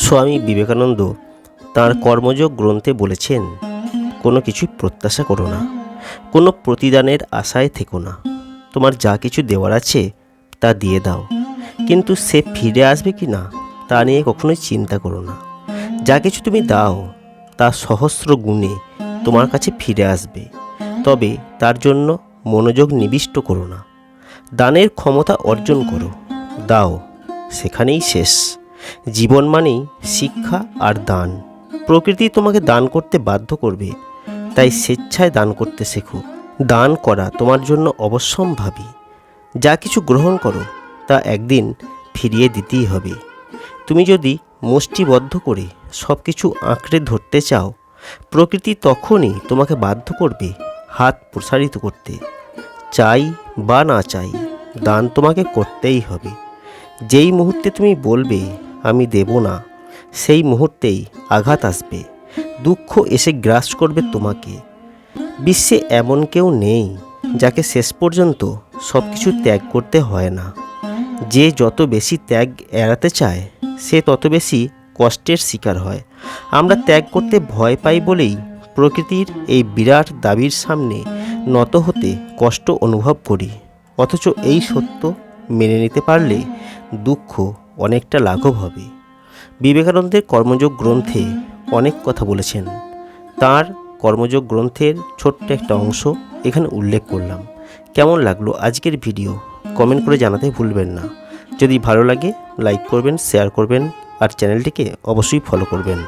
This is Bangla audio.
স্বামী বিবেকানন্দ তাঁর কর্মযোগ গ্রন্থে বলেছেন, কোনো কিছু প্রত্যাশা করো না, কোনো প্রতিদানের আশায় থেকো না। তোমার যা কিছু দেওয়ার আছে তা দিয়ে দাও, কিন্তু সে ফিরে আসবে কি না তা নিয়ে কখনোই চিন্তা করো না। যা কিছু তুমি দাও তা সহস্র গুণে তোমার কাছে ফিরে আসবে, তবে তার জন্য মনোযোগ নিবিষ্ট করো না। দানের ক্ষমতা অর্জন করো, দাও, সেখানেই শেষ। জীবন মানেই শিক্ষা আর দান। প্রকৃতি তোমাকে দান করতে বাধ্য করবে, তাই স্বেচ্ছায় দান করতে শেখো। দান করা তোমার জন্য অবশ্যম্ভাবী। যা কিছু গ্রহণ করো তা একদিন ফিরিয়ে দিতেই হবে। তুমি যদি মুষ্টিবদ্ধ করে সব কিছু আঁকড়ে ধরতে চাও, প্রকৃতি তখনই তোমাকে বাধ্য করবে হাত প্রসারিত করতে। চাই বা না চাই, দান তোমাকে করতেই হবে। যেই মুহূর্তে তুমি বলবে আমি দেব না, সেই মুহূর্তেই আঘাত আসবে, দুঃখ এসে গ্রাস করবে তোমাকে। বিশ্বে এমন কেউ নেই যাকে শেষ পর্যন্ত সব কিছু ত্যাগ করতে হয় না। যে যত বেশি ত্যাগ এড়াতে চায় সে তত বেশি কষ্টের শিকার হয়। আমরা ত্যাগ করতে ভয় পাই বলেই প্রকৃতির এই বিরাট দাবির সামনে নত হতে কষ্ট অনুভব করি। অথচ এই সত্য মেনে নিতে পারলে দুঃখ অনেকটা লাঘব হবে। বিবেকানন্দের কর্মযোগ গ্রন্থে অনেক কথা বলেছেন। তার কর্মযোগ গ্রন্থের ছোট্ট একটা অংশ এখানে উল্লেখ করলাম। কেমন লাগলো আজকের ভিডিও কমেন্ট করে জানাতে ভুলবেন না। যদি ভালো লাগে লাইক করবেন, শেয়ার করবেন আর চ্যানেলটিকে অবশ্যই ফলো করবেন।